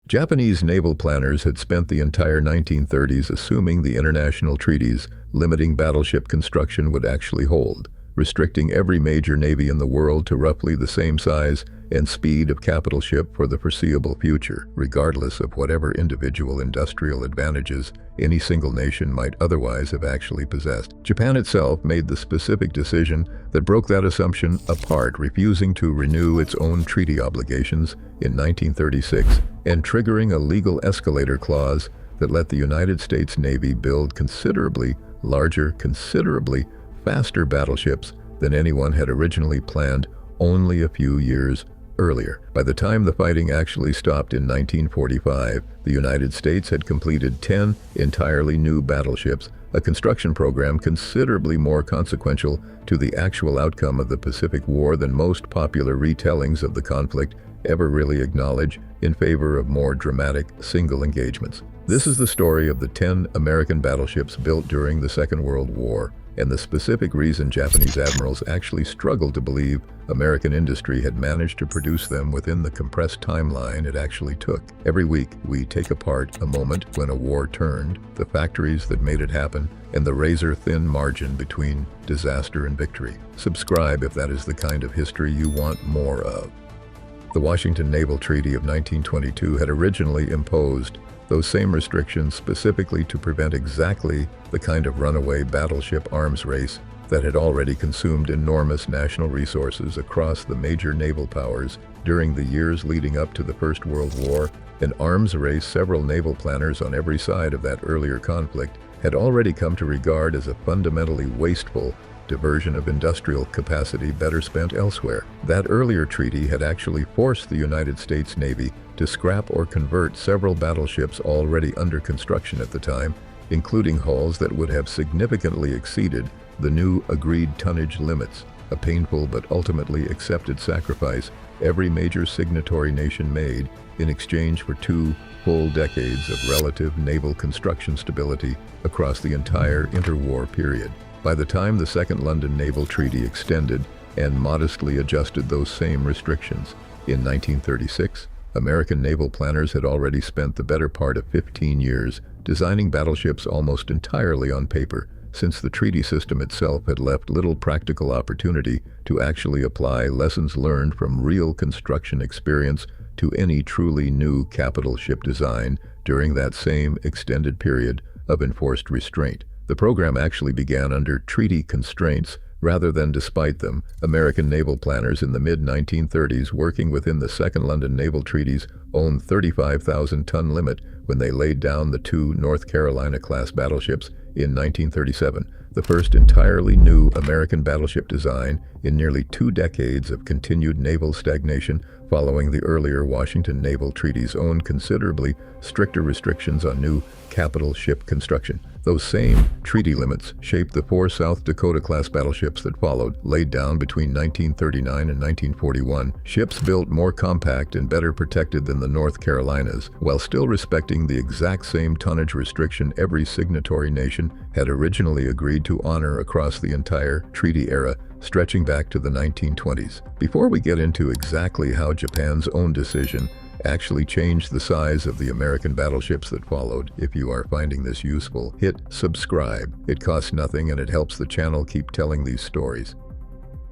Japanese naval planners had spent the entire 1930s assuming the international treaties limiting battleship construction would actually hold, restricting every major navy in the world to roughly the same size and speed of capital ship for the foreseeable future, regardless of whatever individual industrial advantages any single nation might otherwise have actually possessed. Japan itself made the specific decision that broke that assumption apart, refusing to renew its own treaty obligations in 1936 and triggering a legal escalator clause that let the United States Navy build considerably larger, considerably faster battleships than anyone had originally planned only a few years earlier. By the time the fighting actually stopped in 1945, the United States had completed 10 entirely new battleships, a construction program considerably more consequential to the actual outcome of the Pacific War than most popular retellings of the conflict ever really acknowledge, in favor of more dramatic single engagements. This is the story of the 10 American battleships built during the Second World War, and the specific reason Japanese admirals actually struggled to believe American industry had managed to produce them within the compressed timeline it actually took. Every week, we take apart a moment when a war turned, the factories that made it happen, and the razor-thin margin between disaster and victory. Subscribe if that is the kind of history you want more of. The Washington Naval Treaty of 1922 had originally imposed those same restrictions specifically to prevent exactly the kind of runaway battleship arms race that had already consumed enormous national resources across the major naval powers during the years leading up to the First World War, an arms race several naval planners on every side of that earlier conflict had already come to regard as a fundamentally wasteful diversion of industrial capacity better spent elsewhere. That earlier treaty had actually forced the United States Navy to scrap or convert several battleships already under construction at the time, including hulls that would have significantly exceeded the new agreed tonnage limits, a painful but ultimately accepted sacrifice every major signatory nation made in exchange for 2 full decades of relative naval construction stability across the entire interwar period. By the time the Second London Naval Treaty extended and modestly adjusted those same restrictions in 1936, American naval planners had already spent the better part of 15 years designing battleships almost entirely on paper, since the treaty system itself had left little practical opportunity to actually apply lessons learned from real construction experience to any truly new capital ship design during that same extended period of enforced restraint. The program actually began under treaty constraints rather than despite them. American naval planners in the mid-1930s, working within the Second London Naval Treaty's own 35,000-ton limit when they laid down the 2 North Carolina-class battleships in 1937, the first entirely new American battleship design in nearly 2 decades of continued naval stagnation following the earlier Washington Naval Treaty's own considerably stricter restrictions on new capital ship construction. Those same treaty limits shaped the 4 South Dakota-class battleships that followed, laid down between 1939 and 1941, ships built more compact and better protected than the North Carolinas, while still respecting the exact same tonnage restriction every signatory nation had originally agreed to honor across the entire treaty era, stretching back to the 1920s. Before we get into exactly how Japan's own decision actually changed the size of the American battleships that followed, if you are finding this useful, hit subscribe. It costs nothing and it helps the channel keep telling these stories.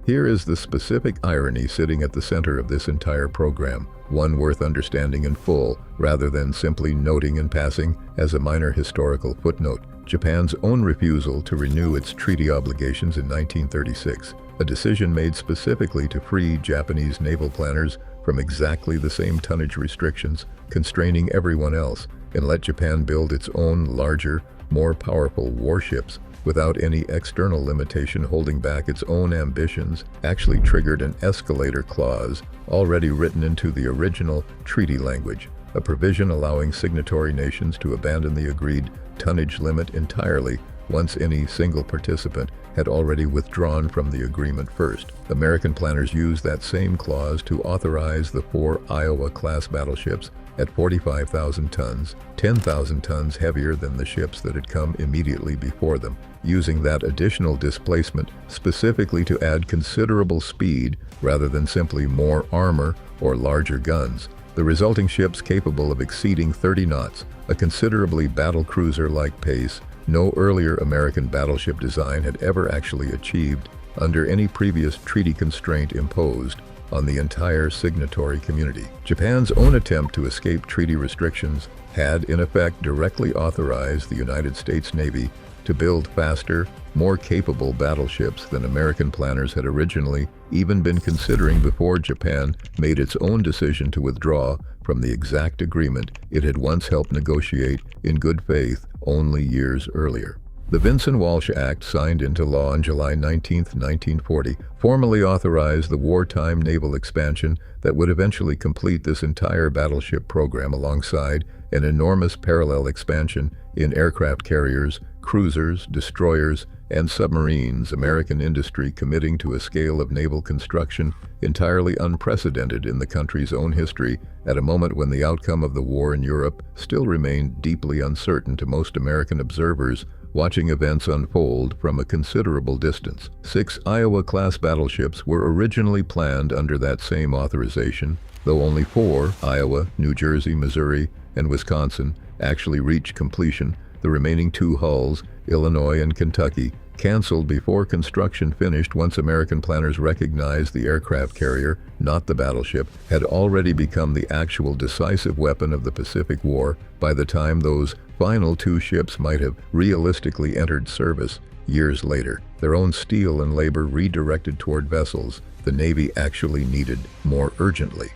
Here is the specific irony sitting at the center of this entire program, one worth understanding in full rather than simply noting in passing as a minor historical footnote. Japan's own refusal to renew its treaty obligations in 1936, a decision made specifically to free Japanese naval planners from exactly the same tonnage restrictions constraining everyone else, and let Japan build its own larger, more powerful warships without any external limitation holding back its own ambitions, actually triggered an escalator clause already written into the original treaty language, a provision allowing signatory nations to abandon the agreed tonnage limit entirely once any single participant had already withdrawn from the agreement first. American planners used that same clause to authorize the 4 Iowa-class battleships at 45,000 tons, 10,000 tons heavier than the ships that had come immediately before them, using that additional displacement specifically to add considerable speed rather than simply more armor or larger guns. the resulting ships capable of exceeding 30 knots, a considerably battle-cruiser-like pace no earlier American battleship design had ever actually achieved under any previous treaty constraint imposed on the entire signatory community. Japan's own attempt to escape treaty restrictions had, in effect, directly authorized the United States Navy to build faster, more capable battleships than American planners had originally even been considering before Japan made its own decision to withdraw from the exact agreement it had once helped negotiate in good faith only years earlier. The Vinson-Walsh Act, signed into law on July 19, 1940, formally authorized the wartime naval expansion that would eventually complete this entire battleship program alongside an enormous parallel expansion in aircraft carriers, cruisers, destroyers, and submarines, American industry committing to a scale of naval construction entirely unprecedented in the country's own history at a moment when the outcome of the war in Europe still remained deeply uncertain to most American observers watching events unfold from a considerable distance. 6 Iowa-class battleships were originally planned under that same authorization, though only 4, Iowa, New Jersey, Missouri, and Wisconsin, actually reached completion. The remaining 2 hulls, Illinois and Kentucky, canceled before construction finished once American planners recognized the aircraft carrier, not the battleship, had already become the actual decisive weapon of the Pacific War by the time those final 2 ships might have realistically entered service years later, their own steel and labor redirected toward vessels the Navy actually needed more urgently.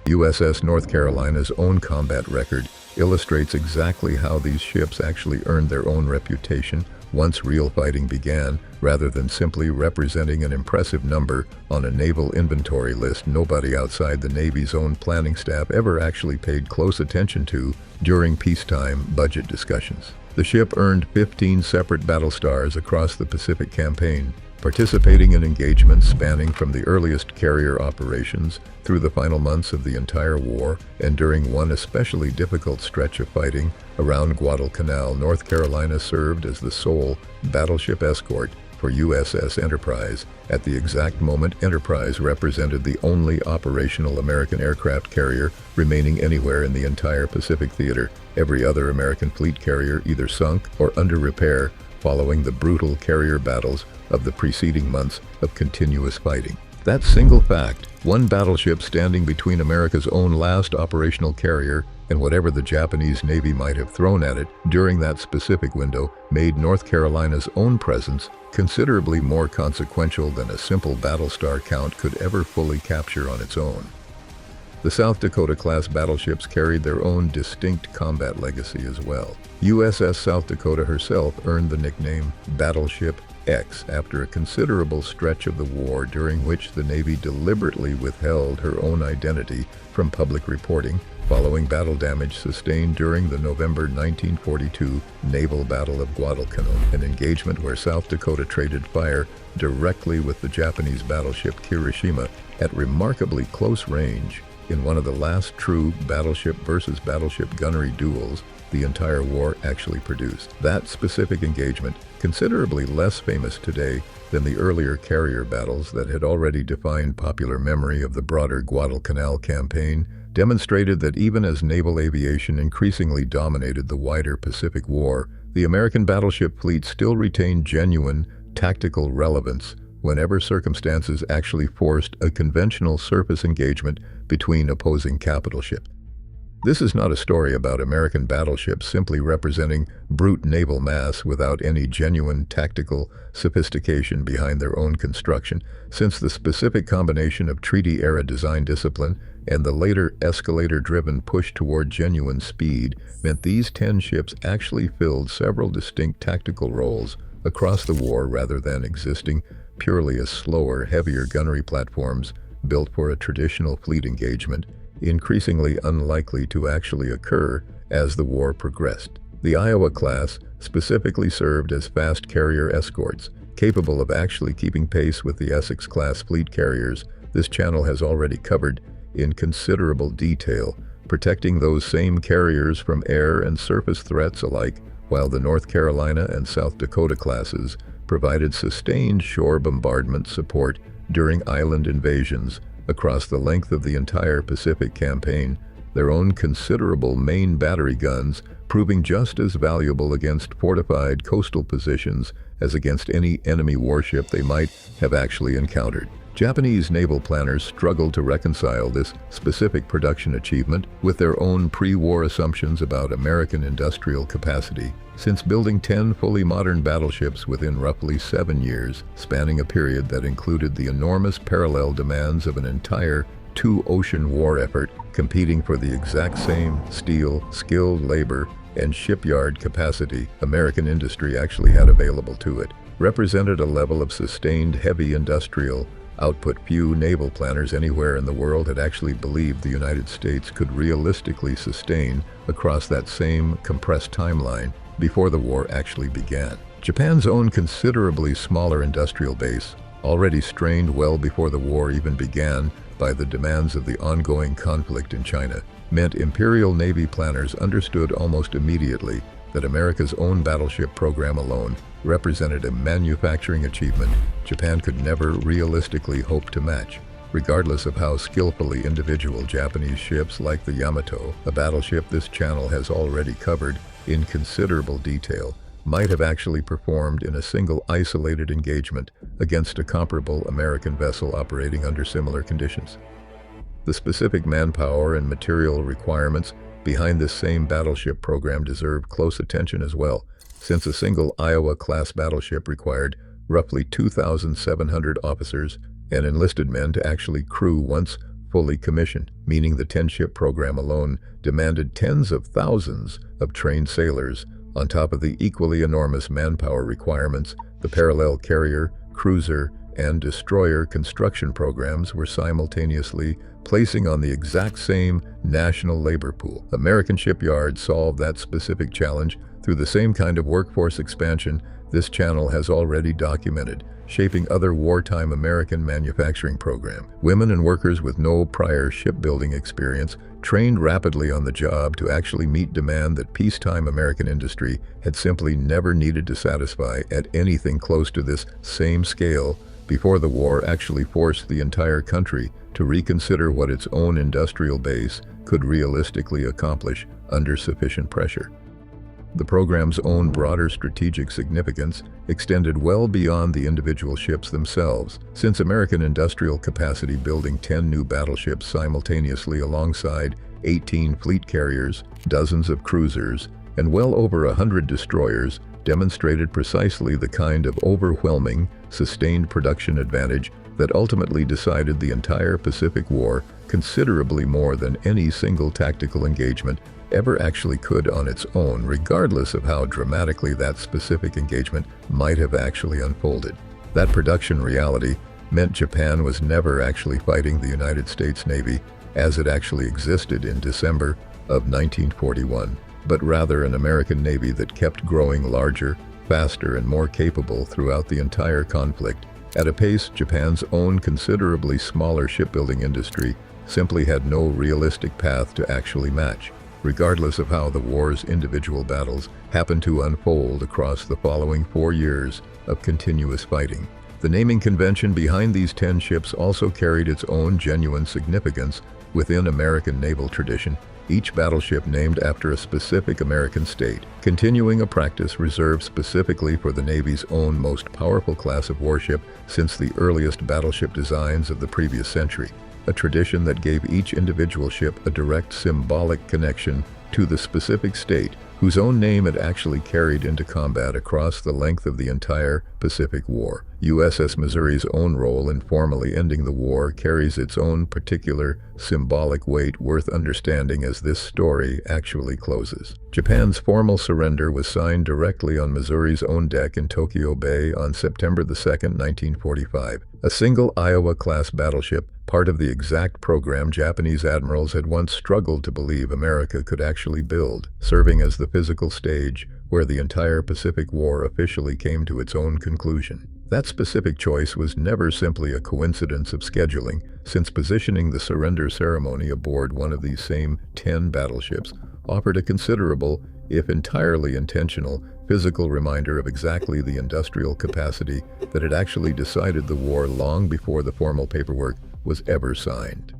USS North Carolina's own combat record illustrates exactly how these ships actually earned their own reputation once real fighting began, rather than simply representing an impressive number on a naval inventory list nobody outside the Navy's own planning staff ever actually paid close attention to during peacetime budget discussions. The ship earned 15 separate battle stars across the Pacific campaign, participating in engagements spanning from the earliest carrier operations through the final months of the entire war, and during one especially difficult stretch of fighting around Guadalcanal, North Carolina served as the sole battleship escort for USS Enterprise. At the exact moment Enterprise represented the only operational American aircraft carrier remaining anywhere in the entire Pacific theater, every other American fleet carrier either sunk or under repair following the brutal carrier battles of the preceding months of continuous fighting. That single fact, one battleship standing between America's own last operational carrier and whatever the Japanese Navy might have thrown at it during that specific window, made North Carolina's own presence considerably more consequential than a simple battle star count could ever fully capture on its own. The South Dakota-class battleships carried their own distinct combat legacy as well. USS South Dakota herself earned the nickname Battleship X after a considerable stretch of the war during which the Navy deliberately withheld her own identity from public reporting following battle damage sustained during the November 1942 Naval Battle of Guadalcanal, an engagement where South Dakota traded fire directly with the Japanese battleship Kirishima at remarkably close range in one of the last true battleship versus battleship gunnery duels the entire war actually produced. That specific engagement, considerably less famous today than the earlier carrier battles that had already defined popular memory of the broader Guadalcanal campaign, demonstrated that even as naval aviation increasingly dominated the wider Pacific War, the American battleship fleet still retained genuine tactical relevance whenever circumstances actually forced a conventional surface engagement between opposing capital ships. This is not a story about American battleships simply representing brute naval mass without any genuine tactical sophistication behind their own construction, since the specific combination of treaty-era design discipline and the later escalator-driven push toward genuine speed meant these 10 ships actually filled several distinct tactical roles across the war rather than existing purely as slower, heavier gunnery platforms built for a traditional fleet engagement, increasingly unlikely to actually occur as the war progressed. The Iowa class specifically served as fast carrier escorts, capable of actually keeping pace with the Essex-class fleet carriers this channel has already covered in considerable detail, protecting those same carriers from air and surface threats alike, while the North Carolina and South Dakota classes provided sustained shore bombardment support during island invasions across the length of the entire Pacific campaign, their own considerable main battery guns, proving just as valuable against fortified coastal positions as against any enemy warship they might have actually encountered. Japanese naval planners struggled to reconcile this specific production achievement with their own pre-war assumptions about American industrial capacity, since building 10 fully modern battleships within roughly 7 years, spanning a period that included the enormous parallel demands of an entire two-ocean war effort competing for the exact same steel, skilled labor, and shipyard capacity American industry actually had available to it, represented a level of sustained heavy industrial output few naval planners anywhere in the world had actually believed the United States could realistically sustain across that same compressed timeline before the war actually began. Japan's own considerably smaller industrial base, already strained well before the war even began by the demands of the ongoing conflict in China, meant Imperial Navy planners understood almost immediately that America's own battleship program alone represented a manufacturing achievement Japan could never realistically hope to match, regardless of how skillfully individual Japanese ships like the Yamato, a battleship this channel has already covered in considerable detail, might have actually performed in a single isolated engagement against a comparable American vessel operating under similar conditions. The specific manpower and material requirements behind this same battleship program deserve close attention as well, since a single Iowa-class battleship required roughly 2,700 officers and enlisted men to actually crew once fully commissioned, meaning the 10-ship program alone demanded tens of thousands of trained sailors on top of the equally enormous manpower requirements the parallel carrier, cruiser, and destroyer construction programs were simultaneously placing on the exact same national labor pool. American shipyards solved that specific challenge through the same kind of workforce expansion this channel has already documented, shaping other wartime American manufacturing programs. Women and workers with no prior shipbuilding experience trained rapidly on the job to actually meet demand that peacetime American industry had simply never needed to satisfy at anything close to this same scale before the war actually forced the entire country to reconsider what its own industrial base could realistically accomplish under sufficient pressure. The program's own broader strategic significance extended well beyond the individual ships themselves, since American industrial capacity building 10 new battleships simultaneously alongside 18 fleet carriers, dozens of cruisers, and well over 100 destroyers demonstrated precisely the kind of overwhelming, sustained production advantage that ultimately decided the entire Pacific War considerably more than any single tactical engagement ever actually could on its own, regardless of how dramatically that specific engagement might have actually unfolded. That production reality meant Japan was never actually fighting the United States Navy as it actually existed in December of 1941, but rather an American Navy that kept growing larger, faster, and more capable throughout the entire conflict, at a pace Japan's own considerably smaller shipbuilding industry simply had no realistic path to actually match, regardless of how the war's individual battles happened to unfold across the following 4 years of continuous fighting. The naming convention behind these 10 ships also carried its own genuine significance within American naval tradition, each battleship named after a specific American state, continuing a practice reserved specifically for the Navy's own most powerful class of warship since the earliest battleship designs of the previous century, a tradition that gave each individual ship a direct symbolic connection to the specific state whose own name it actually carried into combat across the length of the entire Pacific War. USS Missouri's own role in formally ending the war carries its own particular symbolic weight worth understanding as this story actually closes. Japan's formal surrender was signed directly on Missouri's own deck in Tokyo Bay on September 2, 1945. A single Iowa-class battleship, part of the exact program Japanese admirals had once struggled to believe America could actually build, serving as the physical stage where the entire Pacific War officially came to its own conclusion. That specific choice was never simply a coincidence of scheduling, since positioning the surrender ceremony aboard one of these same 10 battleships offered a considerable, if entirely intentional, physical reminder of exactly the industrial capacity that had actually decided the war long before the formal paperwork was ever signed.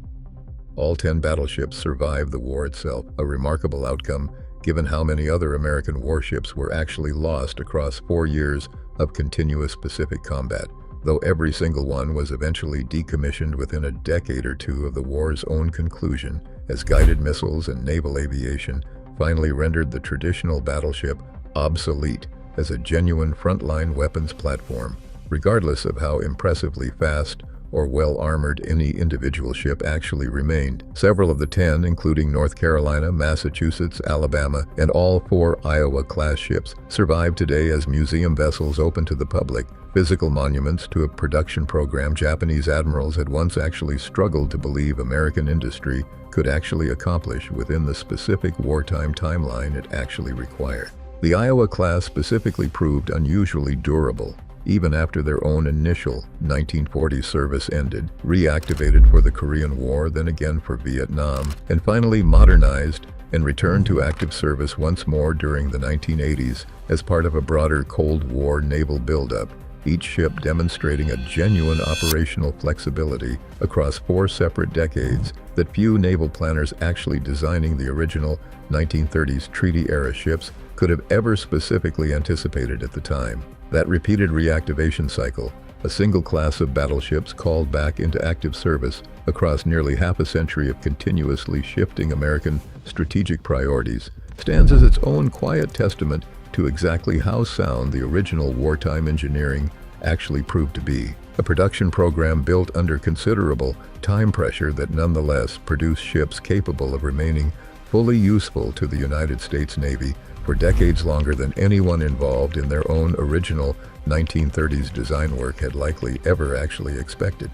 All 10 battleships survived the war itself, a remarkable outcome given how many other American warships were actually lost across 4 years of continuous Pacific combat, though every single one was eventually decommissioned within a decade or two of the war's own conclusion, as guided missiles and naval aviation finally rendered the traditional battleship obsolete as a genuine frontline weapons platform, regardless of how impressively fast or well-armored any individual ship actually remained. Several of the 10, including North Carolina, Massachusetts, Alabama, and all 4 Iowa-class ships, survive today as museum vessels open to the public, physical monuments to a production program Japanese admirals had once actually struggled to believe American industry could actually accomplish within the specific wartime timeline it actually required. The Iowa class specifically proved unusually durable, even after their own initial 1940 service ended, reactivated for the Korean War, then again for Vietnam, and finally modernized and returned to active service once more during the 1980s as part of a broader Cold War naval buildup, each ship demonstrating a genuine operational flexibility across 4 separate decades that few naval planners actually designing the original 1930s treaty-era ships could have ever specifically anticipated at the time. That repeated reactivation cycle, a single class of battleships called back into active service across nearly half a century of continuously shifting American strategic priorities, stands as its own quiet testament to exactly how sound the original wartime engineering actually proved to be. A production program built under considerable time pressure that nonetheless produced ships capable of remaining fully useful to the United States Navy for decades longer than anyone involved in their own original 1930s design work had likely ever actually expected.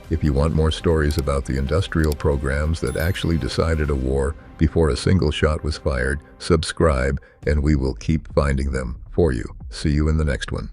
If you want more stories about the industrial programs that actually decided a war before a single shot was fired, subscribe and we will keep finding them for you. See you in the next one.